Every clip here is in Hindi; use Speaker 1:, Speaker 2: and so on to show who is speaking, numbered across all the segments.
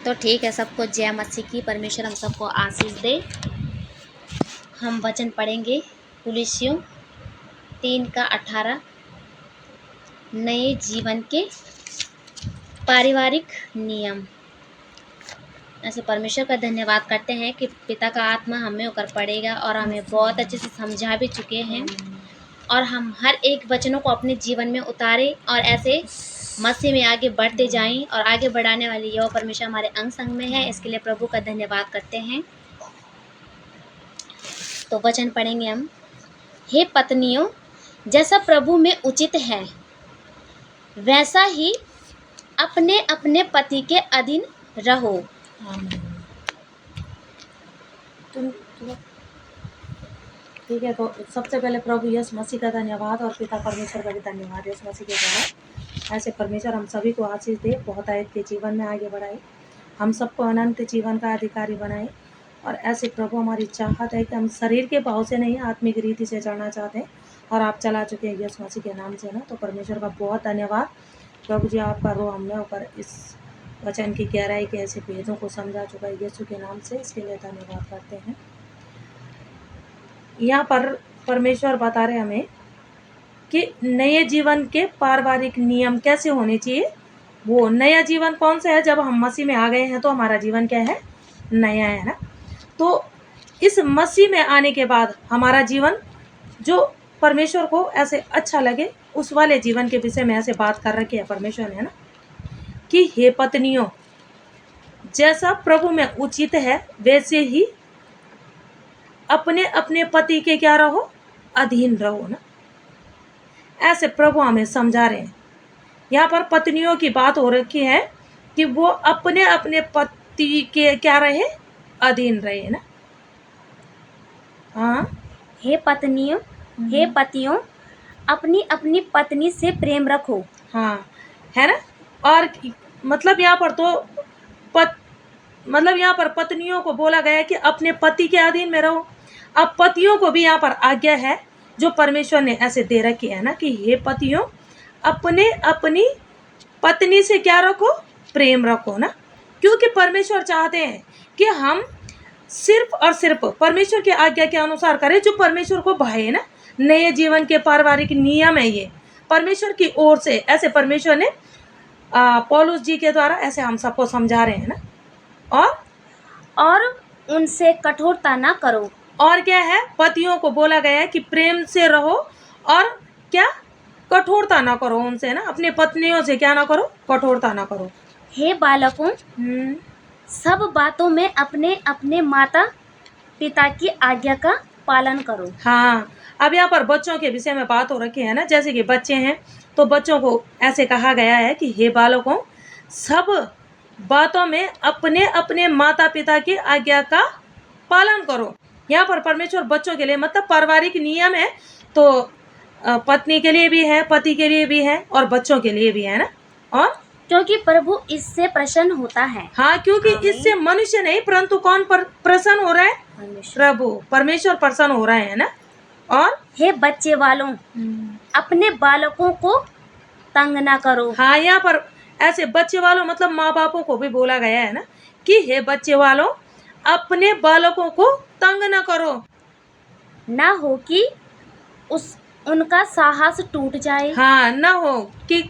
Speaker 1: तो ठीक है, सबको जय मसीह की। परमेश्वर हम सबको आशीष दे। हम वचन पढ़ेंगे कुलुस्सियों 3:18। नए जीवन के पारिवारिक नियम। ऐसे परमेश्वर का धन्यवाद करते हैं कि पिता का आत्मा हमें ऊपर पड़ेगा और हमें बहुत अच्छे से समझा भी चुके हैं, और हम हर एक वचनों को अपने जीवन में उतारें और ऐसे मसीह में आगे बढ़ते जाएं, और आगे बढ़ाने वाली यह परमेश्वर हमारे अंग संग में है। इसके लिए प्रभु का धन्यवाद करते हैं। तो वचन पढ़ेंगे हम। हे पत्नियों, जैसा प्रभु में उचित है वैसा ही अपने अपने पति के अधीन रहो।
Speaker 2: ठीक है, तो सबसे पहले प्रभु यीशु मसीह का धन्यवाद और पिता परमेश्वर का भी धन्यवाद यीशु मसीह के द्वारा। ऐसे परमेश्वर हम सभी को आशीष दे, बहुत आयत के जीवन में आगे बढ़ाए, हम सबको अनंत जीवन का अधिकारी बनाए। और ऐसे प्रभु हमारी चाहत है कि हम शरीर के भाव से नहीं, आत्मिक रीति से चलना चाहते हैं, और आप चला चुके हैं यीशु मसीह के नाम से ना। तो परमेश्वर का बहुत धन्यवाद प्रभु जी, आपका रो हमने ऊपर इस वचन की गहराई के ऐसे भेदों को समझा चुका है यीशु के नाम से, इसके लिए धन्यवाद करते हैं। यहाँ पर परमेश्वर बता रहे हमें कि नए जीवन के पारिवारिक नियम कैसे होने चाहिए। वो नया जीवन कौन सा है? जब हम मसीह में आ गए हैं तो हमारा जीवन क्या है? नया है ना। तो इस मसीह में आने के बाद हमारा जीवन जो परमेश्वर को ऐसे अच्छा लगे, उस वाले जीवन के विषय में ऐसे बात कर रखी है परमेश्वर ने ना, कि हे पत्नियों, जैसा प्रभु में उचित है वैसे ही अपने अपने पति के क्या रहो? अधीन रहो ना। ऐसे प्रभु हमें समझा रहे हैं। यहाँ पर पत्नियों की बात हो रखी है कि वो अपने अपने पति के क्या रहे? अधीन रहे ना। हाँ,
Speaker 1: हे पत्नियों, हे पतियों, अपनी अपनी पत्नी से प्रेम रखो।
Speaker 2: हाँ, है ना। और मतलब यहाँ पर तो यहाँ पर पत्नियों को बोला गया है कि अपने पति के अधीन में रहो। अब पतियों को भी यहाँ पर आज्ञा है जो परमेश्वर ने ऐसे दे रखी है ना, कि हे पतियों, अपने अपनी पत्नी से क्या रखो? प्रेम रखो ना। क्योंकि परमेश्वर चाहते हैं कि हम सिर्फ और सिर्फ परमेश्वर की आज्ञा के अनुसार करें, जो परमेश्वर को भाए ना। नए जीवन के पारिवारिक नियम है ये परमेश्वर की ओर से। ऐसे परमेश्वर ने पौलुस जी के द्वारा ऐसे हम सबको समझा रहे हैं ना।
Speaker 1: और उनसे कठोरता ना करो।
Speaker 2: और क्या है? पतियों को बोला गया है कि प्रेम से रहो, और क्या? कठोरता ना करो उनसे ना। अपने पत्नियों से क्या ना करो? कठोरता ना करो।
Speaker 1: हे बालकों, सब बातों में अपने अपने माता पिता की आज्ञा का पालन करो।
Speaker 2: हाँ, अब यहाँ पर बच्चों के विषय में बात हो रखी है ना। जैसे कि बच्चे हैं तो बच्चों को ऐसे कहा गया है कि हे बालकों, सब बातों में अपने अपने माता पिता की आज्ञा का पालन करो। यहाँ पर परमेश्वर बच्चों के लिए मतलब पारिवारिक नियम है, तो पत्नी के लिए भी है, पति के लिए भी है, और बच्चों के लिए भी है ना। और
Speaker 1: क्योंकि प्रभु इससे प्रसन्न होता है।
Speaker 2: हाँ, क्योंकि इससे मनुष्य नहीं परंतु कौन प्रसन्न हो रहा है? प्रभु परमेश्वर प्रसन्न हो रहे हैं ना। और
Speaker 1: हे बच्चे वालों, अपने बालकों को तंग ना करो।
Speaker 2: हाँ, यहाँ पर ऐसे बच्चे वालों मतलब माँ बापों को भी बोला गया है ना, कि हे बच्चे वालों, अपने बालकों को तंग ना करो,
Speaker 1: ना हो कि उनका साहस टूट जाए।
Speaker 2: हाँ, ना हो कि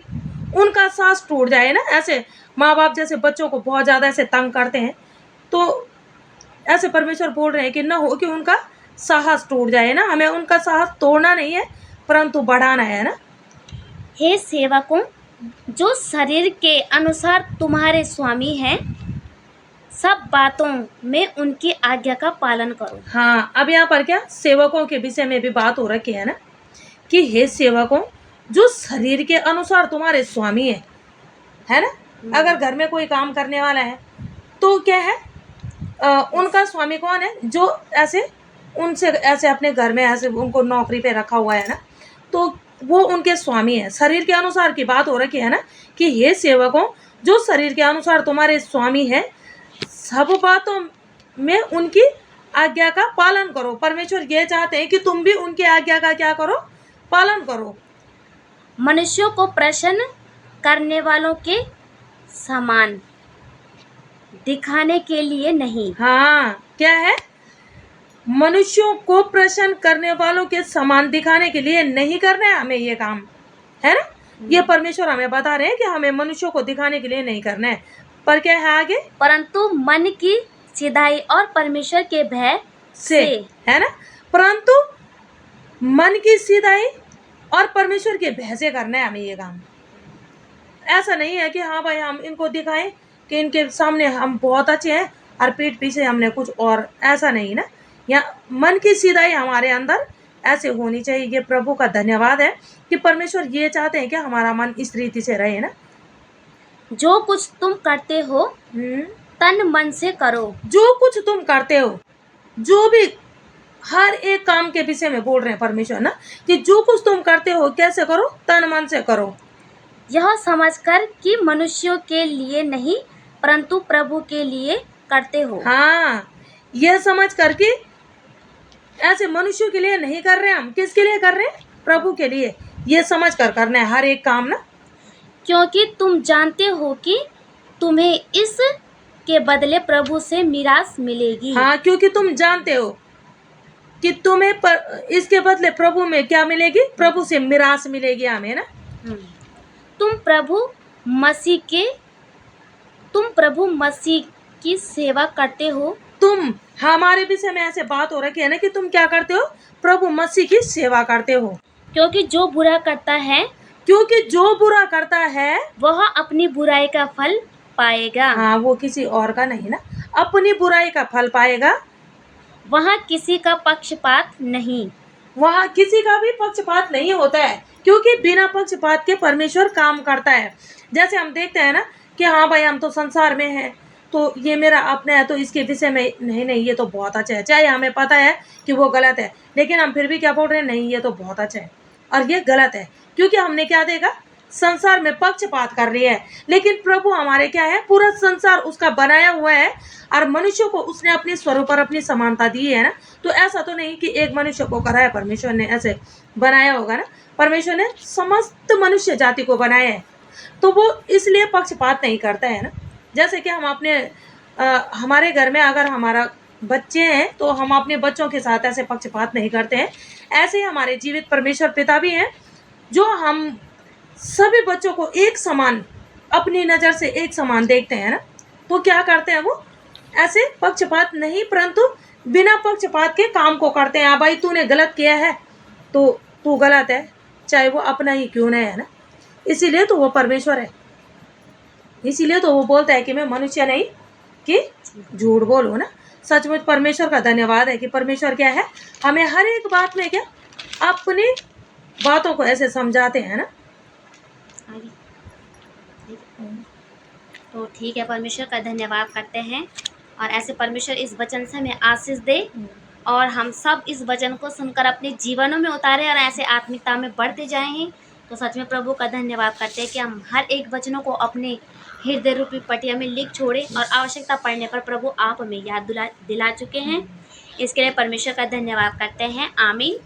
Speaker 2: उनका साहस टूट जाए ना। ऐसे माँ बाप जैसे बच्चों को बहुत ज्यादा ऐसे तंग करते हैं, तो ऐसे परमेश्वर बोल रहे हैं कि ना हो कि उनका साहस टूट जाए ना। हमें उनका साहस तोड़ना नहीं है परंतु बढ़ाना है ना।
Speaker 1: हे सेवकों, जो शरीर के अनुसार तुम्हारे स्वामी हैं, सब बातों में उनकी आज्ञा का पालन करो।
Speaker 2: हाँ, अब यहाँ पर क्या सेवकों के विषय में भी बात हो रखी है ना, कि हे सेवकों, जो शरीर के अनुसार तुम्हारे स्वामी है ना। अगर घर में कोई काम करने वाला है तो क्या है? उनका स्वामी कौन है? जो ऐसे उनसे ऐसे अपने घर में ऐसे उनको नौकरी पे रखा हुआ है ना, तो वो उनके स्वामी है। शरीर के अनुसार की बात हो रखी है ना, कि हे सेवकों, जो शरीर के अनुसार तुम्हारे स्वामी है, सब बातों में उनकी आज्ञा का पालन करो। परमेश्वर ये चाहते हैं कि तुम भी उनकी आज्ञा का क्या करो? पालन करो।
Speaker 1: मनुष्यों को प्रसन्न करने वालों के समान दिखाने के लिए नहीं।
Speaker 2: हाँ, क्या है? मनुष्यों को प्रसन्न करने वालों के समान दिखाने के लिए नहीं करना है हमें ये काम, है ना? ये परमेश्वर हमें बता रहे हैं कि हमें मनुष्यों को दिखाने के लिए नहीं करना है, पर क्या है आगे?
Speaker 1: परंतु मन की सीधाई और परमेश्वर के भय से,
Speaker 2: है ना? परंतु मन की सीधाई और परमेश्वर के भय से करना है हमें ये काम। ऐसा नहीं है कि हाँ भाई हम इनको दिखाएं कि इनके सामने हम बहुत अच्छे हैं और पीठ पीछे हमने कुछ और, ऐसा नहीं ना। या मन की सीधाई हमारे अंदर ऐसे होनी चाहिए। ये प्रभु का धन्यवाद है कि परमेश्वर ये चाहते हैं कि हमारा मन इस रीति से रहे ना।
Speaker 1: जो कुछ तुम करते हो तन मन से करो।
Speaker 2: जो कुछ तुम करते हो, जो भी हर एक काम के विषय में बोल रहे हैं परमेश्वर ना, कि जो कुछ तुम करते हो कैसे करो? तन मन से करो,
Speaker 1: यह समझकर कि मनुष्यों के लिए नहीं परंतु प्रभु के लिए करते हो।
Speaker 2: हाँ, यह समझ कर कि ऐसे मनुष्यों के लिए नहीं कर रहे हम, किसके लिए कर रहे हैं? प्रभु के लिए। ये समझ कर करना है हर एक काम ना,
Speaker 1: क्योंकि तुम जानते हो कि तुम्हें इस के बदले प्रभु से मीरास मिलेगी।
Speaker 2: हाँ, क्योंकि तुम जानते हो कि तुम्हें इसके बदले प्रभु में क्या मिलेगी? प्रभु से मीरास मिलेगी हमें ना।
Speaker 1: तुम प्रभु मसीह की सेवा करते हो।
Speaker 2: तुम, हमारे विषय में ऐसे बात हो रखी है ना कि तुम क्या करते हो? प्रभु मसीह की सेवा करते हो।
Speaker 1: क्योंकि जो बुरा करता है,
Speaker 2: क्योंकि जो बुरा करता है
Speaker 1: वह अपनी बुराई का फल पाएगा।
Speaker 2: हाँ, वो किसी और का नहीं ना, अपनी बुराई का फल पाएगा।
Speaker 1: वहाँ किसी का पक्षपात नहीं,
Speaker 2: वहाँ किसी का भी पक्षपात नहीं होता है, क्योंकि बिना पक्षपात के परमेश्वर काम करता है। जैसे हम देखते हैं ना कि हाँ भाई हम तो संसार में हैं, तो ये मेरा अपना है, तो इसके विषय में नहीं ये तो बहुत अच्छा है, चाहे हमें पता है कि वो गलत है, लेकिन हम फिर भी क्या बोल रहे हैं? नहीं, ये तो बहुत अच्छा है और ये गलत है, क्योंकि हमने क्या देखा? संसार में पक्षपात कर रही है। लेकिन प्रभु हमारे क्या है? पूरा संसार उसका बनाया हुआ है और मनुष्य को उसने अपने स्वरूप पर अपनी समानता दी है ना। तो ऐसा तो नहीं कि एक मनुष्य को कराया परमेश्वर ने, ऐसे बनाया होगा ना। परमेश्वर ने समस्त मनुष्य जाति को बनाया है, तो वो इसलिए पक्षपात नहीं करता है ना। जैसे कि हम अपने हमारे घर में अगर हमारा बच्चे हैं तो हम अपने बच्चों के साथ ऐसे पक्षपात नहीं करते हैं। ऐसे ही हमारे जीवित परमेश्वर पिता भी हैं, जो हम सभी बच्चों को एक समान, अपनी नज़र से एक समान देखते हैं ना। तो क्या करते हैं वो? ऐसे पक्षपात नहीं, परंतु बिना पक्षपात के काम को करते हैं। भाई तूने गलत किया है तो तू गलत है, चाहे वो अपना ही क्यों नहीं है ना। इसीलिए तो वो परमेश्वर है, इसीलिए तो वो बोलता है कि मैं मनुष्य नहीं कि झूठ बोलूँ ना। सचमुच परमेश्वर का धन्यवाद है कि परमेश्वर क्या है? हमें हर एक बात में क्या अपनी बातों को ऐसे समझाते हैं ना।
Speaker 1: तो ठीक है, परमेश्वर का धन्यवाद करते हैं और ऐसे परमेश्वर इस वचन से हमें आशीष दे और हम सब इस वचन को सुनकर अपने जीवनों में उतारें और ऐसे आत्मिकता में बढ़ते जाएं। तो सच में प्रभु का धन्यवाद करते हैं कि हम हर एक वचनों को अपने हृदय रूपी पटिया में लिख छोड़े और आवश्यकता पड़ने पर प्रभु आप हमें याद दिला चुके हैं। इसके लिए परमेश्वर का धन्यवाद करते हैं। आमीन।